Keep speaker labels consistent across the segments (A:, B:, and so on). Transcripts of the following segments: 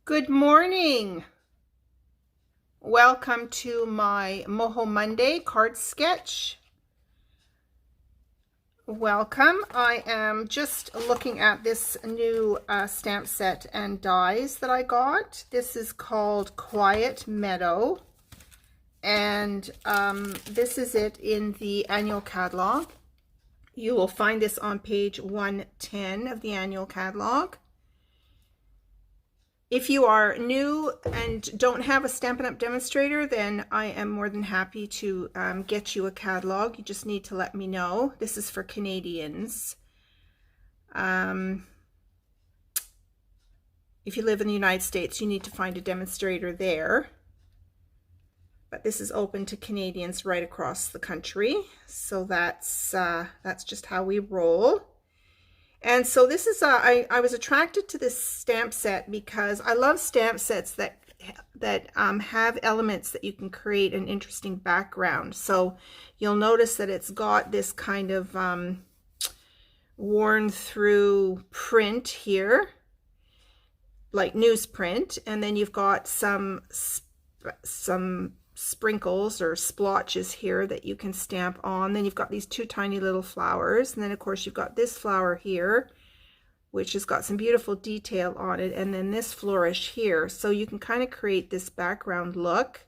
A: Good morning. Welcome to my Moho Monday card sketch. Welcome. I am just looking at this new stamp set and dies that I got. This is called Quiet Meadow, and this is it in the annual catalog. You will find this on page 110 of the annual catalog. If you are new and don't have a Stampin' Up! Demonstrator, then I am more than happy to get you a catalog. You just need to let me know. This is for Canadians. If you live in the United States, you need to find a demonstrator there. But this is open to Canadians right across the country. So that's just how we roll. And so this is, I was attracted to this stamp set because I love stamp sets that have elements that you can create an interesting background. So you'll notice that it's got this kind of worn through print here, like newsprint, and then you've got some sprinkles or splotches here that you can stamp on. Then you've got these two tiny little flowers, and then of course you've got this flower here which has got some beautiful detail on it, and then this flourish here. So you can kind of create this background look,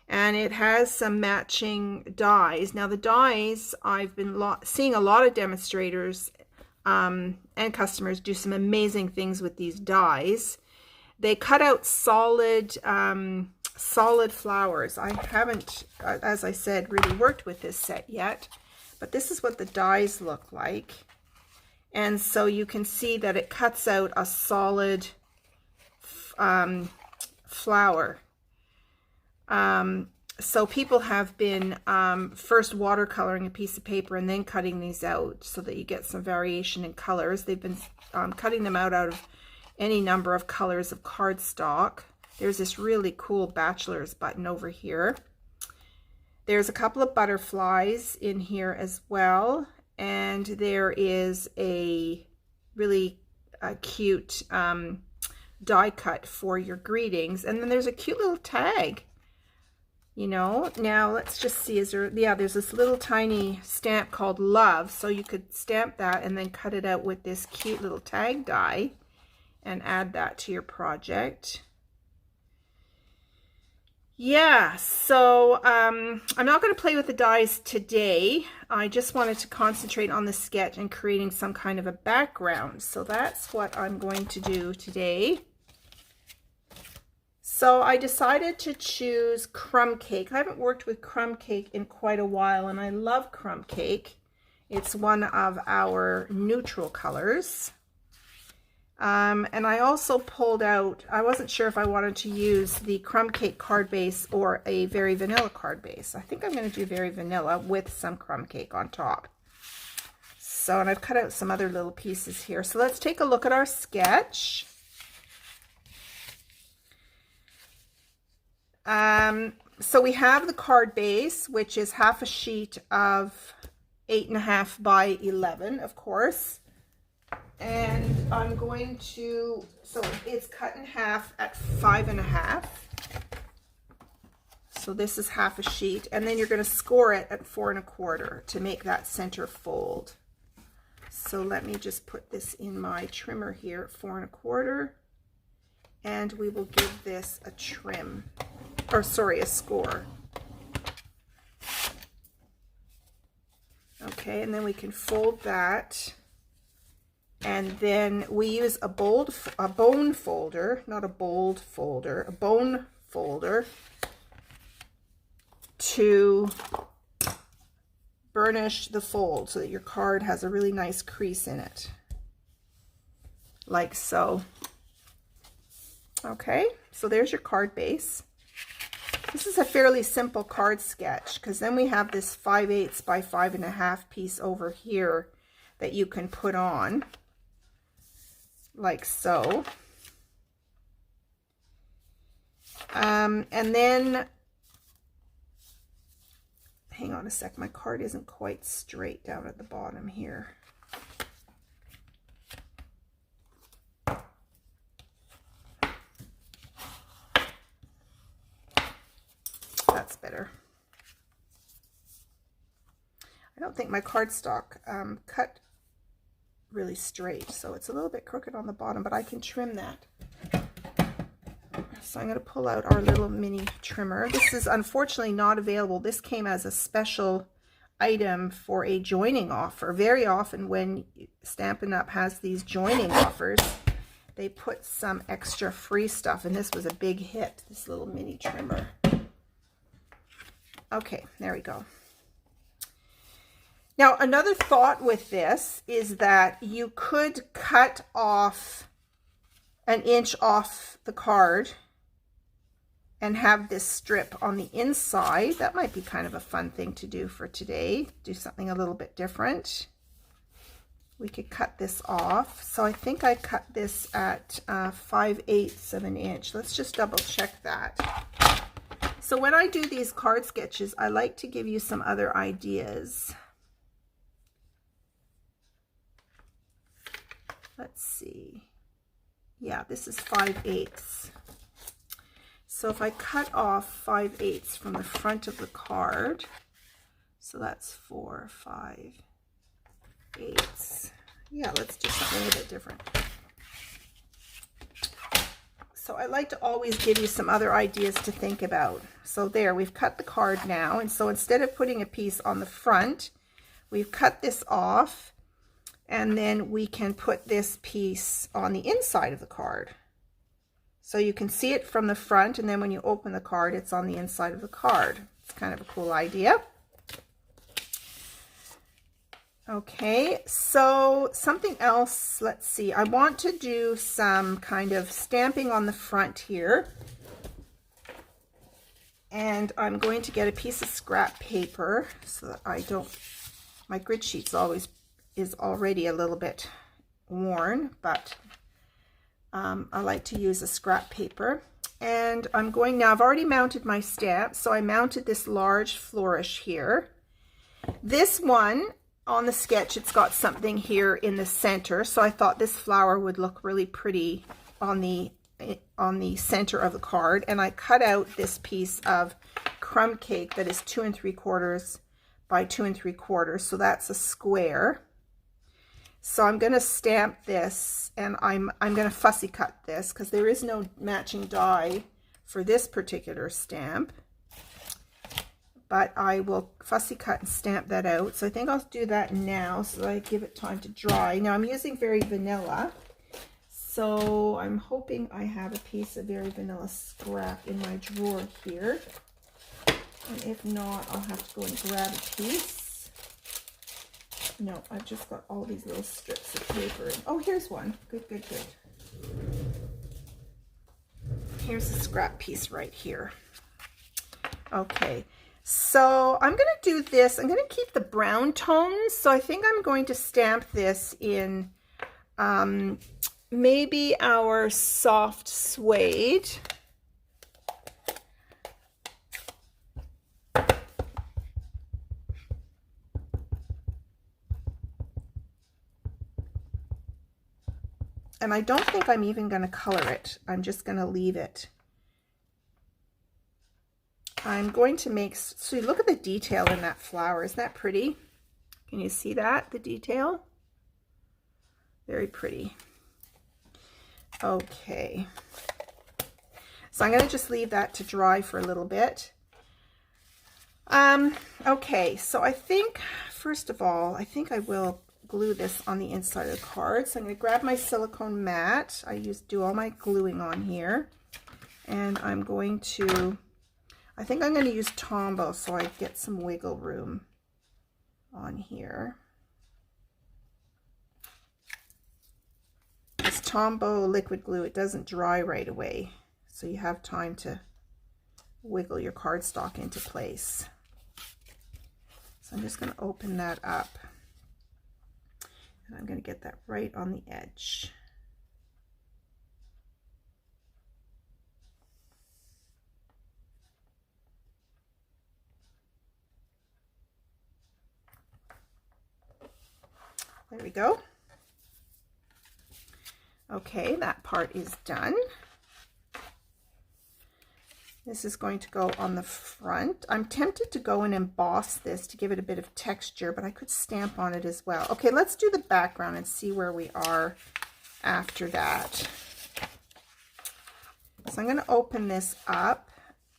A: and it has some matching dies. Now the dies, I've been seeing a lot of demonstrators and customers do some amazing things with these dies. They cut out solid flowers. I haven't, as I said, really worked with this set yet, but this is what the dies look like. And so you can see that it cuts out a solid flower. So people have been first watercoloring a piece of paper and then cutting these out so that you get some variation in colors. They've been cutting them out of any number of colors of cardstock. There's this really cool bachelor's button over here. There's a couple of butterflies in here as well. And there is a really cute die cut for your greetings. And then there's a cute little tag, you know. Now let's just see, is there, yeah, there's this little tiny stamp called Love. So you could stamp that and then cut it out with this cute little tag die and add that to your project. Yeah, so I'm not going to play with the dies today. I just wanted to concentrate on the sketch and creating some kind of a background. So that's what I'm going to do today. So I decided to choose crumb cake. I haven't worked with crumb cake in quite a while, and I love crumb cake. It's one of our neutral colors. And I also pulled out, I wasn't sure if I wanted to use the crumb cake card base or a very vanilla card base. I think I'm going to do very vanilla with some crumb cake on top. So, and I've cut out some other little pieces here. So let's take a look at our sketch. So we have the card base, which is half a sheet of 8.5 by 11, of course. And I'm going to, so it's cut in half at 5.5. So this is half a sheet, and then you're going to score it at 4.25 to make that center fold. So let me just put this in my trimmer here at 4.25, and we will give this a trim, or sorry, a score. Okay, and then we can fold that. And then we use a bone folder, not a bold folder, a bone folder to burnish the fold so that your card has a really nice crease in it, like so. Okay, so there's your card base. This is a fairly simple card sketch because then we have this 5/8 by 5.5 piece over here that you can put on, like so. And then, hang on a sec, my card isn't quite straight down at the bottom here. better. I don't think my cardstock cut really straight, so it's a little bit crooked on the bottom, but I can trim that. So I'm going to pull out our little mini trimmer. This is unfortunately not available. This came as a special item for a joining offer. Very often when Stampin' Up! Has these joining offers, they put some extra free stuff, and this was a big hit, this little mini trimmer. Okay, there we go. Now, another thought with this is that you could cut off an inch off the card and have this strip on the inside. That might be kind of a fun thing to do for today. Do something a little bit different. We could cut this off. So I think I cut this at 5/8 of an inch. Let's just double check that. So when I do these card sketches, I like to give you some other ideas. Let's see. Yeah, this is 5/8. So if I cut off 5/8 from the front of the card, so that's 4, 5, 8. Yeah, let's do something a bit different. So I like to always give you some other ideas to think about. So there, we've cut the card now. And so instead of putting a piece on the front, we've cut this off. And then we can put this piece on the inside of the card. So you can see it from the front, and then when you open the card, it's on the inside of the card. It's kind of a cool idea. Okay, so something else, let's see. I want to do some kind of stamping on the front here. And I'm going to get a piece of scrap paper so that I don't, my grid sheet's is already a little bit worn, but I like to use a scrap paper. And I'm going now, I've already mounted my stamp, so I mounted this large flourish here. This one on the sketch, it's got something here in the center, so I thought this flower would look really pretty on the center of the card. And I cut out this piece of crumb cake that is 2 3/4 by 2 3/4, so that's a square. So I'm going to stamp this, and I'm going to fussy cut this because there is no matching die for this particular stamp. But I will fussy cut and stamp that out. So I think I'll do that now so that I give it time to dry. Now I'm using Very Vanilla. So I'm hoping I have a piece of Very Vanilla scrap in my drawer here. And if not, I'll have to go and grab a piece. No, I've just got all these little strips of paper. Oh, here's one. Good, good, good. Here's a scrap piece right here. Okay, so I'm going to do this. I'm going to keep the brown tones. So I think I'm going to stamp this in maybe our soft suede. And I don't think I'm even going to color it. I'm just going to leave it. I'm going to make, so look at the detail in that flower. Isn't that pretty? Can you see that, the detail? Very pretty. Okay. So I'm going to just leave that to dry for a little bit. Okay, so I think, first of all, I think I will glue this on the inside of the card. So I'm going to grab my silicone mat. I do all my gluing on here. And I'm going to, I think I'm going to use Tombow so I get some wiggle room on here. This Tombow liquid glue, it doesn't dry right away. So you have time to wiggle your cardstock into place. So I'm just going to open that up. And I'm going to get that right on the edge. There we go. Okay, that part is done. This is going to go on the front. I'm tempted to go and emboss this to give it a bit of texture, but I could stamp on it as well. Okay, let's do the background and see where we are after that. So I'm going to open this up,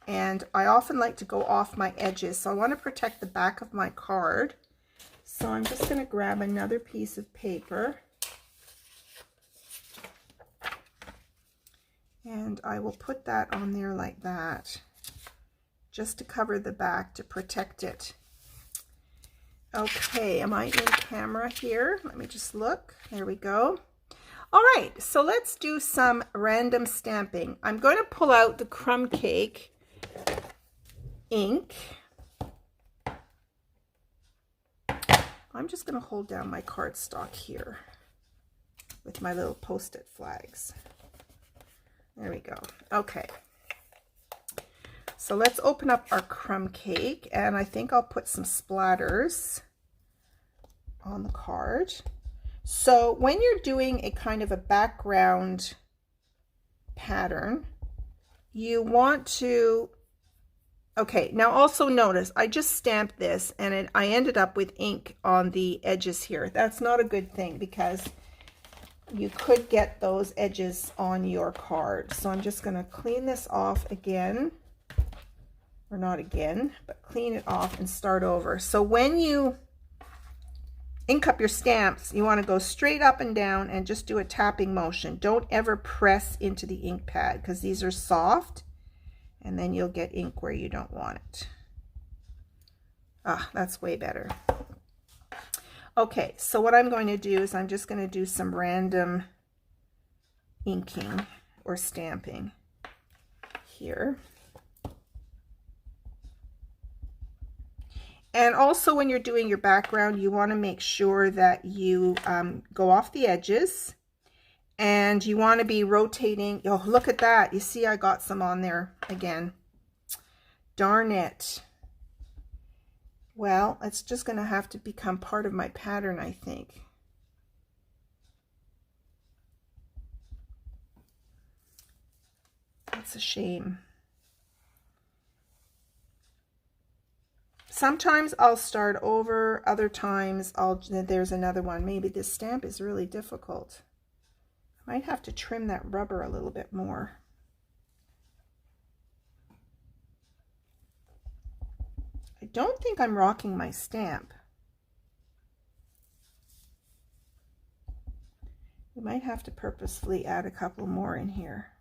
A: and I often like to go off my edges, so I want to protect the back of my card. So I'm just going to grab another piece of paper, and I will put that on there like that, just to cover the back to protect it. Okay, am I in camera here? Let me just look. There we go. All right, so let's do some random stamping. I'm going to pull out the crumb cake ink. I'm just going to hold down my cardstock here with my little Post-it flags. There we go. Okay. So let's open up our crumb cake, and I think I'll put some splatters on the card. So when you're doing a kind of a background pattern, you want to, okay, now also notice I just stamped this and I ended up with ink on the edges here. That's not a good thing because you could get those edges on your card. So I'm just going to clean this off again, or not again, but clean it off and start over. So when you ink up your stamps, you want to go straight up and down and just do a tapping motion. Don't ever press into the ink pad because these are soft, and then you'll get ink where you don't want it. Ah, that's way better. Okay, so what I'm going to do is I'm just going to do some random inking or stamping here. And also when you're doing your background, you want to make sure that you go off the edges, and you want to be rotating. Oh, look at that. You see I got some on there again. Darn it. Well, it's just going to have to become part of my pattern, I think. That's a shame. Sometimes I'll start over, other times there's another one. Maybe this stamp is really difficult. I might have to trim that rubber a little bit more. I don't think I'm rocking my stamp. We might have to purposefully add a couple more in here.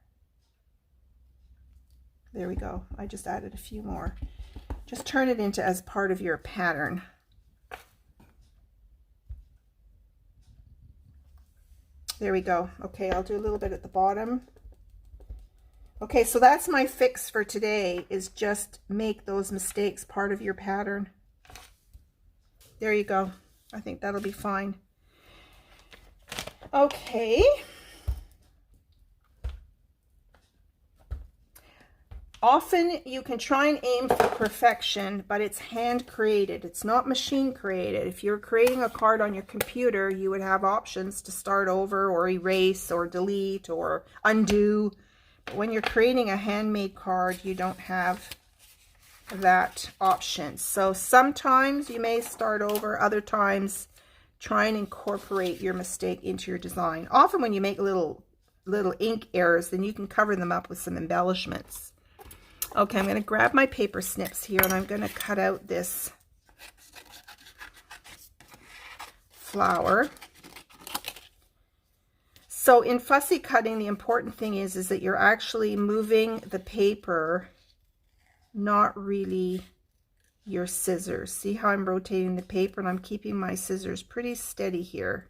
A: There we go. I just added a few more. Just turn it into as part of your pattern. There we go. Okay, I'll do a little bit at the bottom. Okay, so that's my fix for today, is just make those mistakes part of your pattern. There you go. I think that'll be fine. Okay. Often you can try and aim for perfection, but it's hand created. It's not machine created. If you're creating a card on your computer, you would have options to start over or erase or delete or undo. But when you're creating a handmade card, you don't have that option. So sometimes you may start over, other times try and incorporate your mistake into your design. Often when you make little ink errors, then you can cover them up with some embellishments. Okay, I'm going to grab my paper snips here, and I'm going to cut out this flower. So in fussy cutting, the important thing is that you're actually moving the paper, not really your scissors. See how I'm rotating the paper, and I'm keeping my scissors pretty steady here.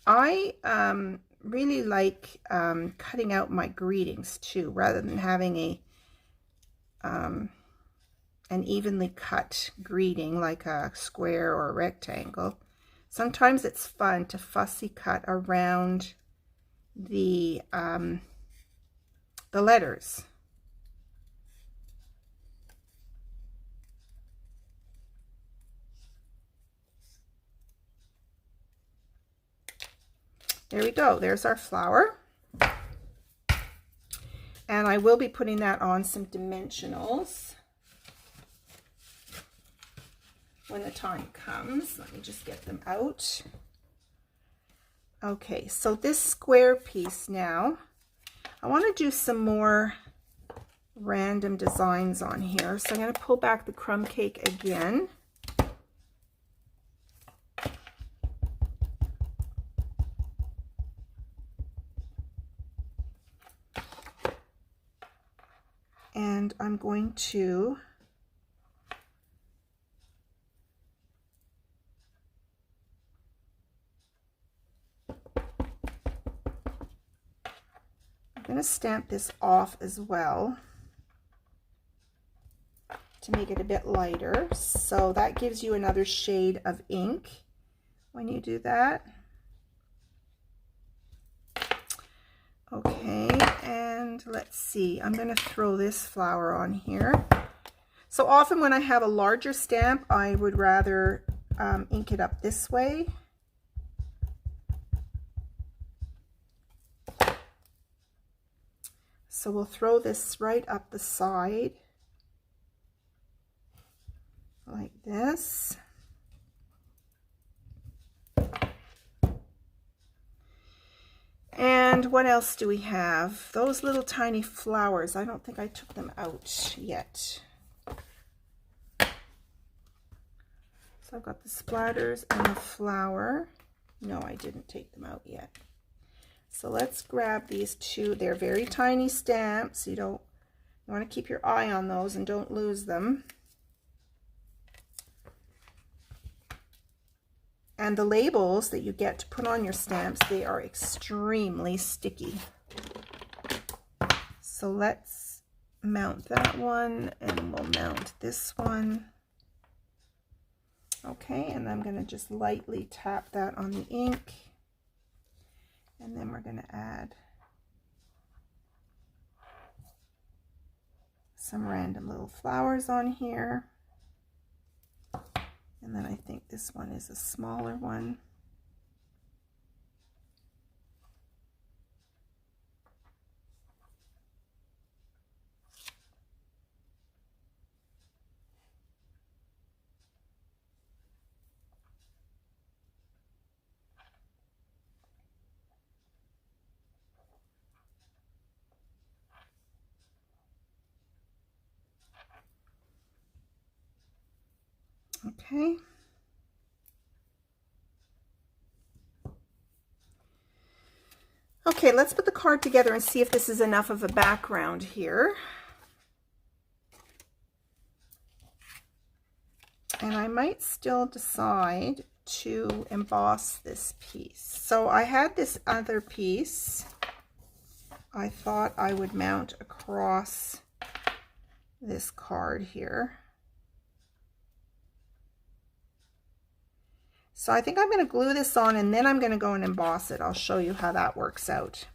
A: I really like cutting out my greetings too, rather than having a an evenly cut greeting like a square or a rectangle, sometimes it's fun to fussy cut around the letters. There we go. There's our flower. And I will be putting that on some dimensionals when the time comes. Let me just get them out. Okay, so this square piece now, I want to do some more random designs on here. So I'm going to pull back the crumb cake again. And I'm going to stamp this off as well to make it a bit lighter. So that gives you another shade of ink when you do that. Okay, and let's see, I'm going to throw this flower on here. So often when I have a larger stamp, I would rather ink it up this way. So we'll throw this right up the side like this. And what else do we have? Those little tiny flowers. I don't think I took them out yet. So I've got the splatters and the flower. No, I didn't take them out yet. So let's grab these two. They're very tiny stamps. You want to keep your eye on those and don't lose them. And the labels that you get to put on your stamps, they are extremely sticky. So let's mount that one, and we'll mount this one. Okay, and I'm going to just lightly tap that on the ink. And then we're going to add some random little flowers on here. And then I think this one is a smaller one. Okay. Okay, let's put the card together and see if this is enough of a background here. And I might still decide to emboss this piece. So I had this other piece I thought I would mount across this card here. So I think I'm going to glue this on and then I'm going to go and emboss it. I'll show you how that works out.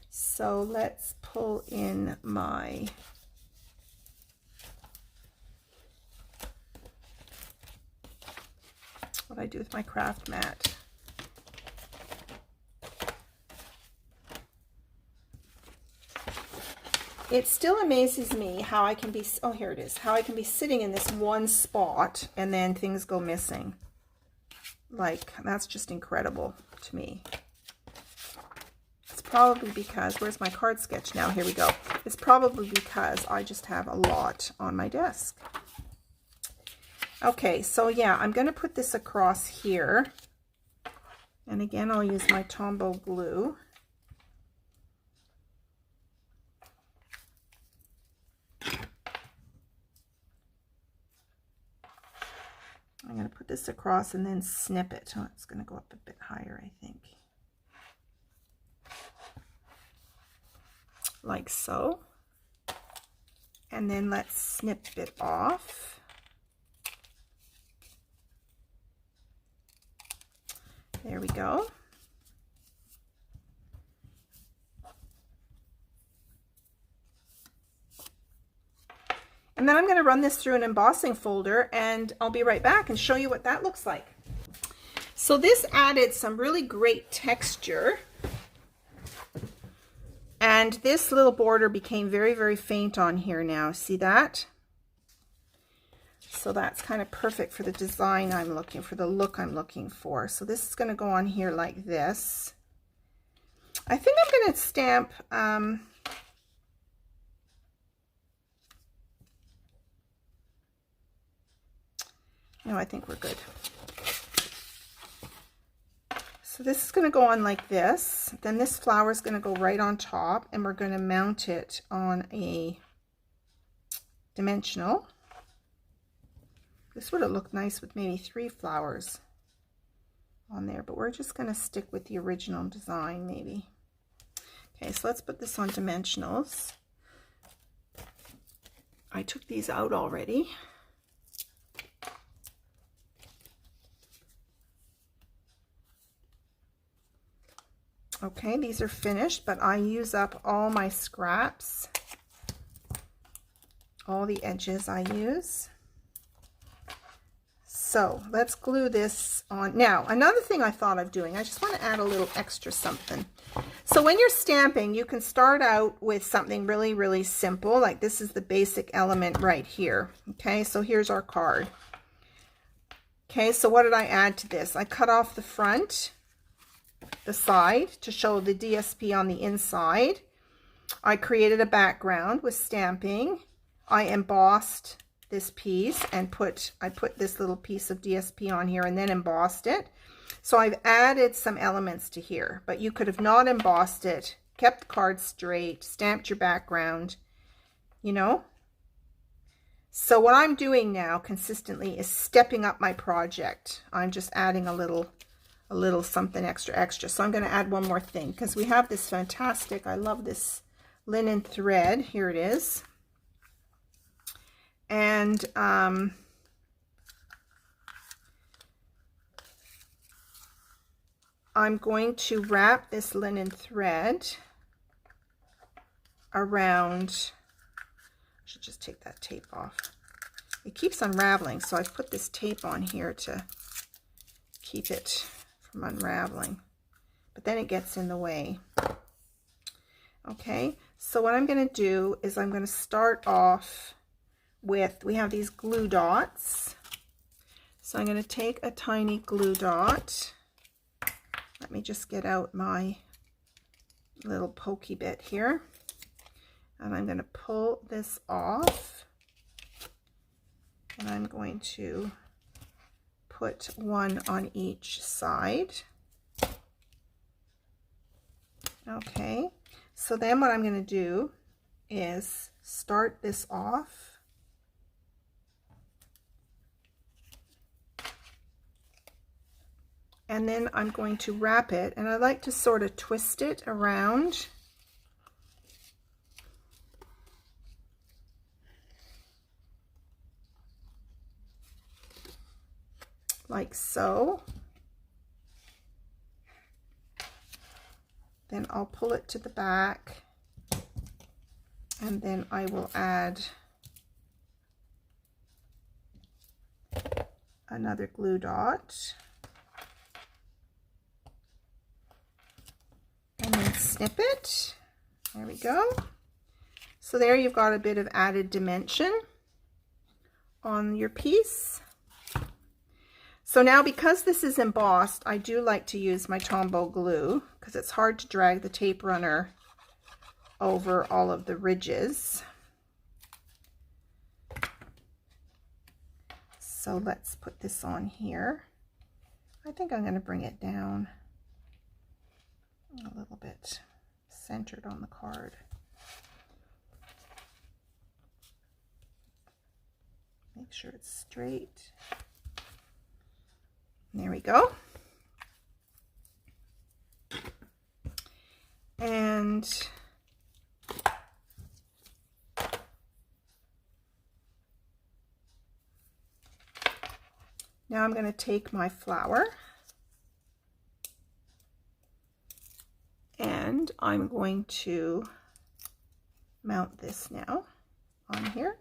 A: So let's pull in my what I do with my craft mat. It still amazes me how I can be, oh here it is, how I can be sitting in this one spot and then things go missing. Like, that's just incredible to me. It's probably because, where's my card sketch now? Here we go. It's probably because I just have a lot on my desk. Okay, so yeah, I'm going to put this across here. And again, I'll use my Tombow glue. I'm going to put this across and then snip it. Oh, it's going to go up a bit higher, I think. Like so. And then let's snip it off. There we go. And then I'm going to run this through an embossing folder, and I'll be right back and show you what that looks like. So this added some really great texture. And this little border became very, very faint on here now. See that? So that's kind of perfect for the design I'm looking for, the look I'm looking for. So this is going to go on here like this. I think I'm going to stamp... no, I think we're good. So this is going to go on like this. Then this flower is going to go right on top, and we're going to mount it on a dimensional. This would have looked nice with maybe 3 flowers on there, but we're just going to stick with the original design maybe. Okay, so let's put this on dimensionals. I took these out already. Okay, these are finished, but I use up all my scraps, all the edges I use. So let's glue this on. Now, another thing I thought of doing, I just want to add a little extra something. So when you're stamping, you can start out with something really, really simple, like this is the basic element right here. Okay, so here's our card. Okay, so what did I add to this? I cut off the front, the side to show the DSP on the inside. I created a background with stamping. I embossed this piece and I put this little piece of DSP on here and then embossed it. So I've added some elements to here, but you could have not embossed it, kept the card straight, stamped your background, you know. So what I'm doing now consistently is stepping up my project. I'm just adding a little something extra. So I'm going to add one more thing because we have this fantastic, I love this linen thread. Here it is. And I'm going to wrap this linen thread around, I should just take that tape off. It keeps unraveling, so I've put this tape on here to keep it from unraveling, but then it gets in the way. Okay, so what I'm going to do is I'm going to start off with, we have these glue dots. So I'm going to take a tiny glue dot. Let me just get out my little pokey bit here. And I'm going to pull this off. And I'm going to put one on each side. Okay, so then what I'm going to do is start this off. And then I'm going to wrap it, and I like to sort of twist it around. Like so. Then I'll pull it to the back, and then I will add another glue dot. And then snip it. There we go. So there you've got a bit of added dimension on your piece. So now, because this is embossed, I do like to use my Tombow glue because it's hard to drag the tape runner over all of the ridges. So let's put this on here. I think I'm going to bring it down a little bit, centered on the card. Make sure it's straight. There we go. And Now I'm going to take my flower and I'm going to mount this now on here.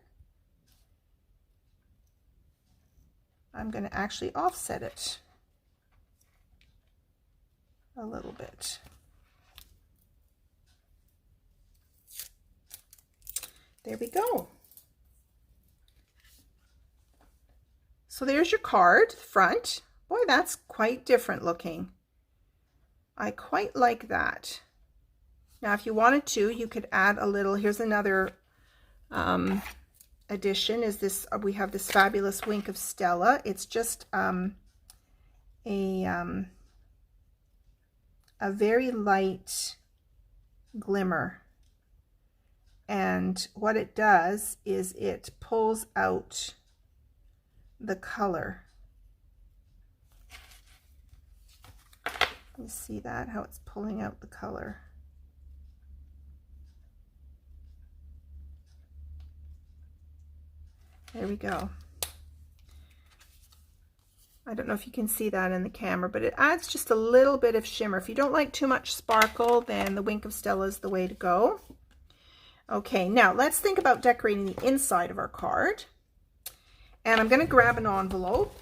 A: I'm going to actually offset it a little bit. There we go. So there's your card, front. Boy, that's quite different looking. I quite like that. Now, if you wanted to, you could add a little, here's another addition, is this, we have this fabulous Wink of Stella. It's just a very light glimmer. And what it does is it pulls out the color. You see that, how it's pulling out the color. There we go. I don't know if you can see that in the camera, but it adds just a little bit of shimmer. If you don't like too much sparkle, then the Wink of Stella is the way to go. Okay, now let's think about decorating the inside of our card. And I'm going to grab an envelope.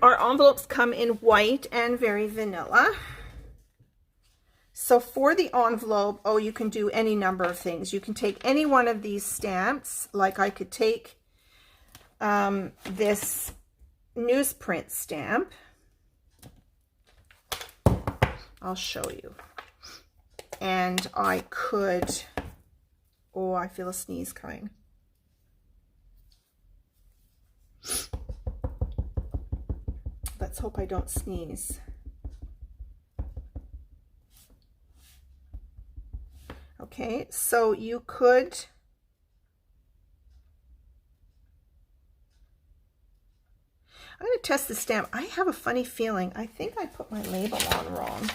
A: Our envelopes come in white and very vanilla. So for the envelope, oh, you can do any number of things. You can take any one of these stamps, like I could take this newsprint stamp. I'll show you. And I could, oh, I feel a sneeze coming. Let's hope I don't sneeze. Okay, so you could I'm going to test the stamp. I have a funny feeling. I think I put my label on wrong.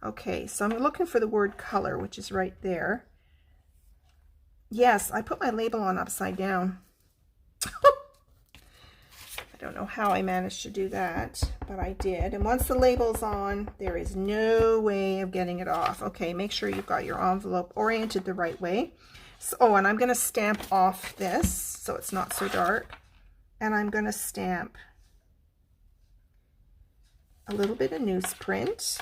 A: Okay, so I'm looking for the word color, which is right there. Yes, I put my label on upside down. I don't know how I managed to do that, but I did. And once the label's on, there is no way of getting it off. Okay, make sure you've got your envelope oriented the right way. So, oh, and I'm going to stamp off this so it's not so dark. And I'm going to stamp a little bit of newsprint.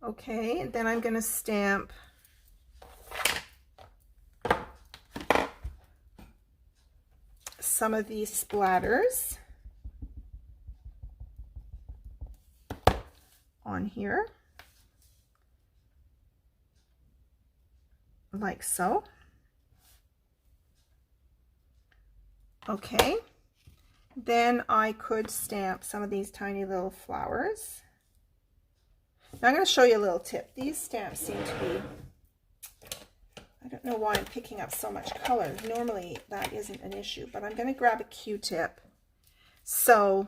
A: Okay, and then I'm going to stamp some of these splatters on here, like so. Okay, then I could stamp some of these tiny little flowers. Now I'm going to show you a little tip. These stamps seem to be, I don't know why I'm picking up so much color. Normally that isn't an issue, but I'm going to grab a Q-tip. So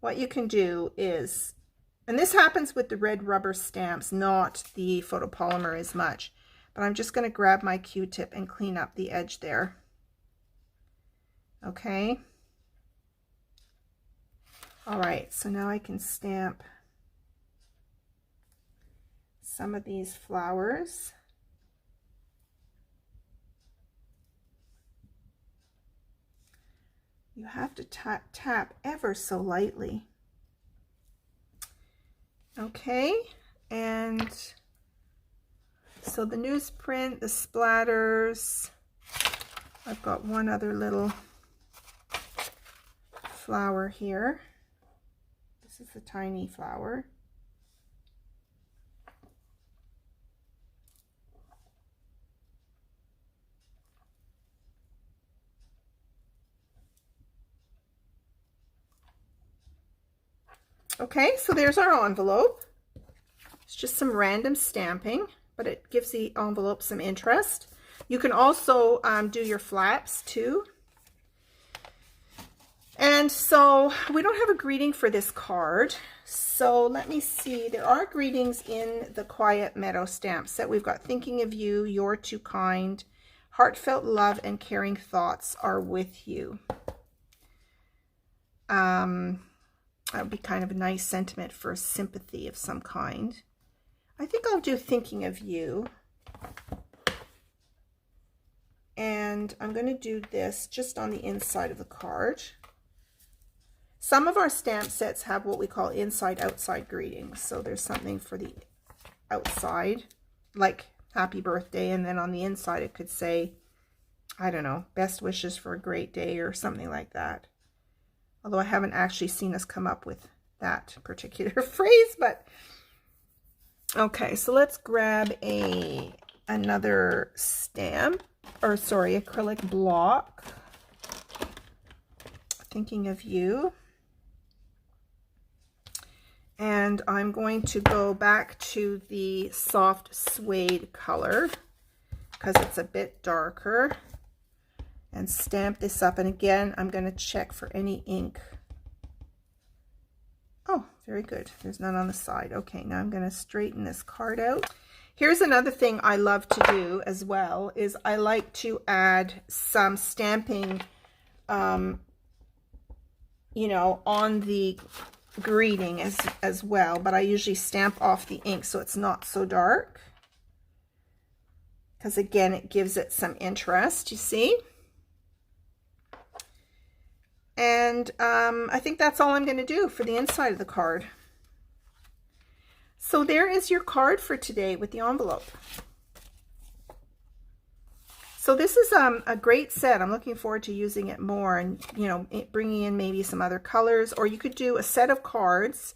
A: what you can do is, and this happens with the red rubber stamps, not the photopolymer as much, but I'm just going to grab my Q-tip and clean up the edge there. Okay. All right, so now I can stamp some of these flowers. You have to tap ever so lightly. Okay, and so the newsprint, the splatters, I've got one other little flower here. This is a tiny flower. Okay, so there's our envelope. It's just some random stamping, but it gives the envelope some interest. You can also do your flaps too. And so we don't have a greeting for this card. So let me see. There are greetings in the Quiet Meadow stamp set. We've got thinking of you, you're too kind, heartfelt love and caring thoughts are with you. That would be kind of a nice sentiment for sympathy of some kind. I think I'll do Thinking of You. And I'm going to do this just on the inside of the card. Some of our stamp sets have what we call inside-outside greetings. So there's something for the outside, like happy birthday, and then on the inside it could say, I don't know, best wishes for a great day or something like that. Although I haven't actually seen us come up with that particular phrase, but okay, so let's grab another stamp, or sorry, acrylic block. Thinking of You. And I'm going to go back to the soft suede color because it's a bit darker, and stamp this up. And again, I'm going to check for any ink. Oh, very good. There's none on the side. Okay, now I'm going to straighten this card out. Here's another thing I love to do as well, is I like to add some stamping, you know, on the greeting as well, but I usually stamp off the ink so it's not so dark, because again, it gives it some interest, you see. And I think that's all I'm going to do for the inside of the card. So there is your card for today with the envelope. So this is a great set. I'm looking forward to using it more, and, you know, bringing in maybe some other colors. Or you could do a set of cards,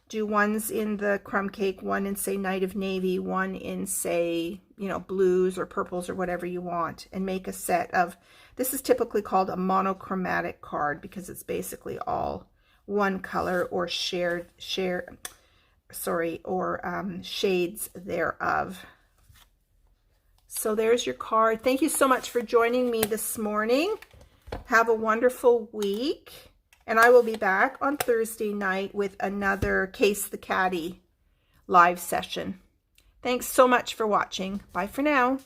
A: do ones in the crumb cake, one in, say, Night of Navy, one in, say, you know, blues or purples or whatever you want, and make a set of, this is typically called a monochromatic card because it's basically all one color or shades thereof. So there's your card. Thank you so much for joining me this morning. Have a wonderful week. And I will be back on Thursday night with another Case the Caddy live session. Thanks so much for watching. Bye for now.